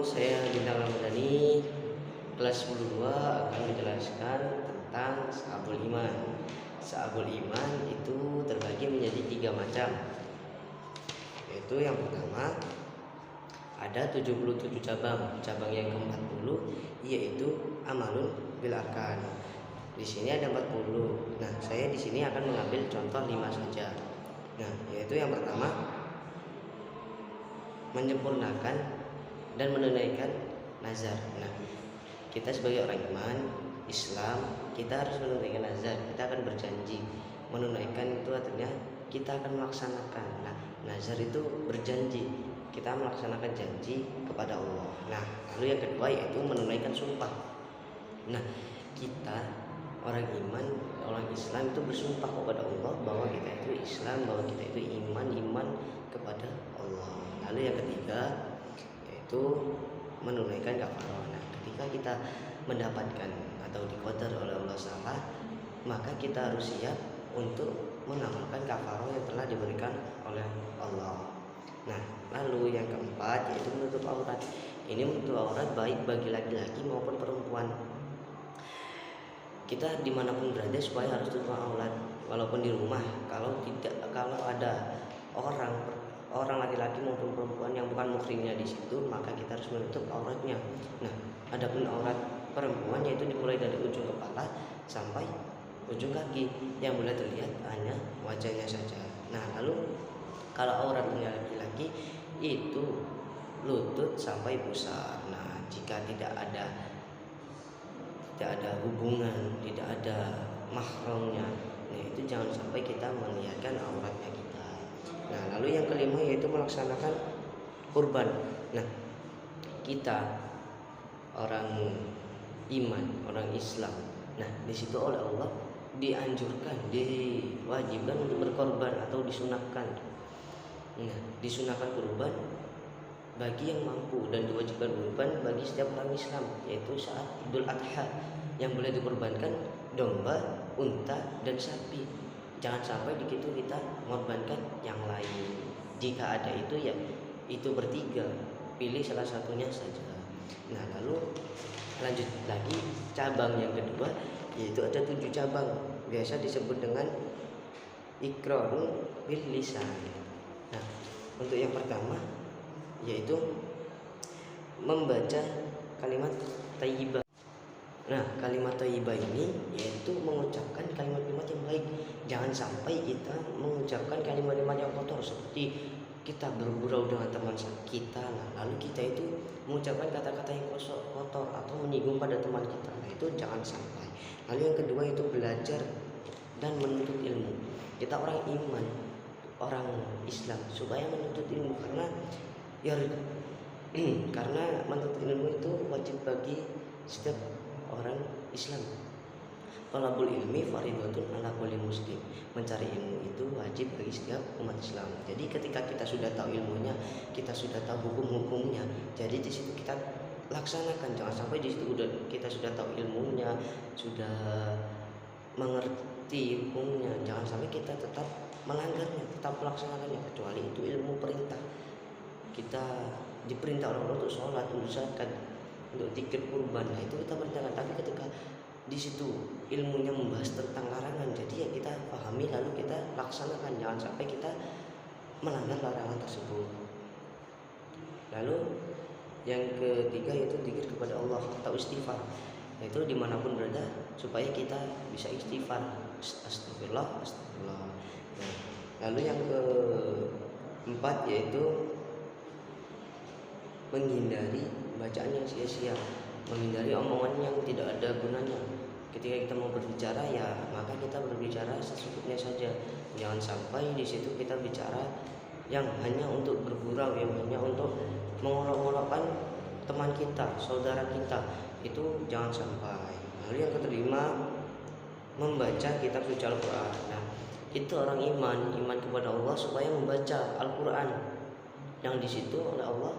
saya Bintang Ramadhani, kelas 10 akan menjelaskan tentang Syu'abul Iman. Syu'abul Iman itu terbagi menjadi 3 macam. Yaitu yang pertama, ada 77 cabang. Cabang yang ke-40 yaitu amalun bil arkan. Di sini ada 40. Nah, saya di sini akan mengambil contoh 5 saja. Nah, yaitu yang pertama, menyempurnakan dan menunaikan nazar. Nah, kita sebagai orang iman Islam, kita harus menunaikan nazar. Kita akan berjanji. Menunaikan itu artinya kita akan melaksanakan. Nah, nazar itu berjanji. Kita melaksanakan janji kepada Allah. Nah, lalu yang kedua yaitu menunaikan sumpah. Nah, kita orang iman, orang Islam itu bersumpah kepada Allah bahwa kita itu Islam, bahwa kita itu iman kepada Allah. Lalu yang ketiga yaitu menunaikan kafarah. Nah, ketika kita mendapatkan atau diqadar oleh Allah salah, maka kita harus siap untuk mengamalkan kafarah yang telah diberikan oleh Allah. Nah, lalu yang keempat yaitu menutup aurat. Ini menutup aurat baik bagi laki-laki maupun perempuan. Kita dimanapun berada supaya harus tutup aurat, walaupun di rumah. Kalau ada orang laki-laki maupun perempuan yang bukan muhrimnya di situ, maka kita harus menutup auratnya. Nah, adapun aurat perempuan yaitu dimulai dari ujung kepala sampai ujung kaki, yang boleh terlihat hanya wajahnya saja. Nah, lalu kalau auratnya laki-laki itu lutut sampai pusar. Nah, jika tidak ada hubungan, tidak ada mahramnya, nah itu jangan sampai kita melihatkan auratnya kita. Nah, lalu yang kelima yaitu melaksanakan kurban. Nah, kita orang iman, orang Islam. Nah, di situ oleh Allah dianjurkan, diwajibkan untuk berkorban atau disunahkan. Nah, disunahkan kurban bagi yang mampu dan diwajibkan kurban bagi setiap orang Islam, yaitu saat Idul Adha yang boleh dikorbankan domba, unta, dan sapi. Jangan sampai di situ kita mengorbankan yang lain. Jika ada itu ya itu bertiga, pilih salah satunya saja. Nah, lalu lanjut lagi cabang yang kedua yaitu ada 7 cabang, biasa disebut dengan iqrarul bil lisan. Nah, untuk yang pertama yaitu membaca kalimat thayyibah. Nah, kalimat thayyibah ini yaitu mengucapkan kalimat-kalimat yang baik. Jangan sampai kita mengucapkan kalimat-kalimat yang kotor, seperti kita bergurau dengan teman kita, lalu kita itu mengucapkan kata-kata yang kotor atau menyinggung pada teman kita. Nah, itu jangan sampai. Lalu yang kedua itu belajar dan menuntut ilmu. Kita orang iman, orang Islam, supaya menuntut ilmu karena menuntut ilmu itu wajib bagi setiap orang Islam. Talabul ilmi fardhatun ala kulli muslim. Mencari ilmu itu wajib bagi setiap umat Islam. Jadi ketika kita sudah tahu ilmunya, kita sudah tahu hukum-hukumnya, jadi di situ kita laksanakan. Jangan sampai di situ kita sudah tahu ilmunya, sudah mengerti hukumnya, jangan sampai kita tetap melanggarnya, tetap melaksanakannya, kecuali itu ilmu perintah. Kita diperintah oleh Allah untuk sholat, untuk zakat, untuk zikir kurban, nah itu kita perintahkan. Tapi ketika di situ ilmunya membahas tentang larangan, jadi ya kita pahami lalu kita laksanakan, jangan sampai kita melanggar larangan tersebut. Lalu yang ketiga yaitu zikir kepada Allah atau istighfar, yaitu dimanapun berada supaya kita bisa istighfar, astagfirullah. Nah, lalu yang keempat yaitu menghindari bacaan yang sia-sia, menghindari omongan yang tidak ada gunanya. Ketika kita mau berbicara ya maka kita berbicara secukupnya saja. Jangan sampai di situ kita bicara yang hanya untuk bergurau, yang hanya untuk mengolok-olokkan teman kita, saudara kita. Itu jangan sampai. Lalu yang kelima membaca kitab suci Al-Quran. Nah, itu orang iman kepada Allah supaya membaca Al-Quran yang di situ oleh Allah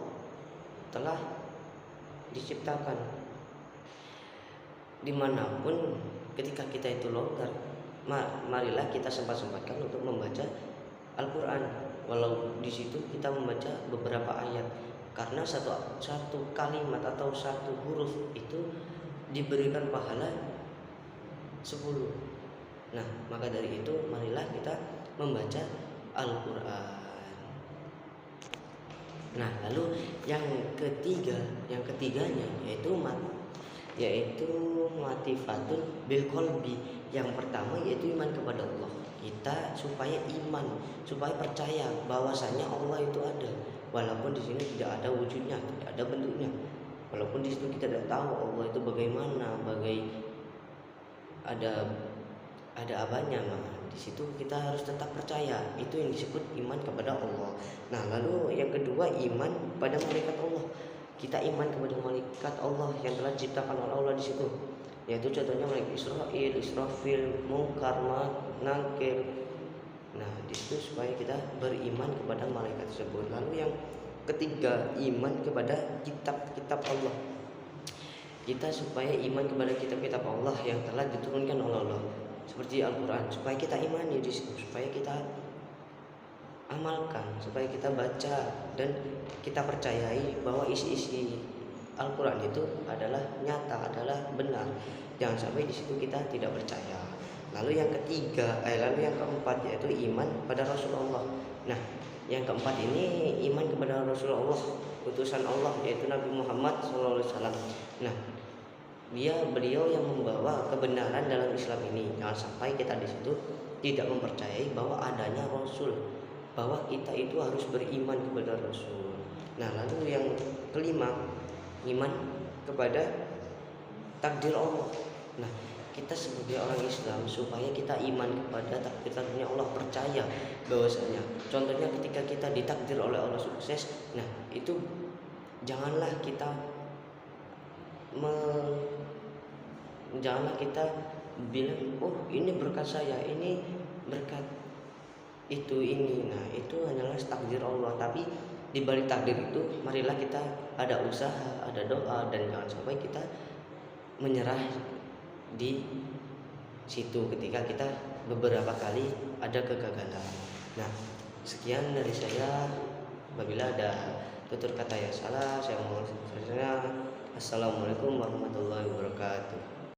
telah diciptakan. Dimanapun ketika kita itu longgar, marilah kita sempat-sempatkan untuk membaca Al-Quran. Walau di situ kita membaca beberapa ayat, karena satu kalimat atau satu huruf itu diberikan pahala 10. Nah, maka dari itu marilah kita membaca Al-Qur'an. Nah, lalu yang ketiganya yaitu matifatun bil qalbi. Yang pertama yaitu iman kepada Allah. Kita supaya percaya bahwasanya Allah itu ada, walaupun di sini tidak ada wujudnya, tidak ada bentuknya. Walaupun di situ kita tidak tahu Allah itu bagaimana, ada apanya. Nah, di situ kita harus tetap percaya. Itu yang disebut iman kepada Allah. Nah, lalu yang kedua iman pada malaikat Allah. Kita iman kepada malaikat Allah yang telah diciptakan oleh Allah di situ. Yaitu contohnya malaikat Israil, Israfil, Munkar, Nakir. Nah, di situ supaya kita beriman kepada malaikat tersebut. Lalu yang ketiga iman kepada kitab-kitab Allah. Kita supaya iman kepada kitab-kitab Allah yang telah diturunkan oleh Allah, seperti Al-Quran, supaya kita imani di situ, supaya kita amalkan, supaya kita baca dan kita percayai bahwa isi-isi Al-Quran itu adalah nyata, adalah benar. Jangan sampai di situ kita tidak percaya. Lalu yang keempat yaitu iman pada Rasulullah. Nah, yang keempat ini iman kepada Rasulullah, utusan Allah, yaitu Nabi Muhammad SAW. Nah, beliau yang membawa kebenaran dalam Islam ini. Jangan sampai kita di situ tidak mempercayai bahwa adanya Rasul, bahwa kita itu harus beriman kepada Rasul. Nah, lalu yang kelima, iman kepada takdir Allah. Nah, kita sebagai orang Islam supaya kita iman kepada takdir-takdirnya Allah, percaya bahwasanya contohnya ketika kita ditakdir oleh Allah sukses, nah itu janganlah kita bilang, oh ini berkat saya, ini berkat ini. Nah, itu hanyalah takdir Allah. Tapi di balik takdir itu marilah kita ada usaha, ada doa, dan jangan sampai kita menyerah di situ ketika kita beberapa kali ada kegagalan. Nah, sekian dari saya. Apabila ada tutur kata yang salah, saya mohon maaf. Assalamualaikum warahmatullahi wabarakatuh.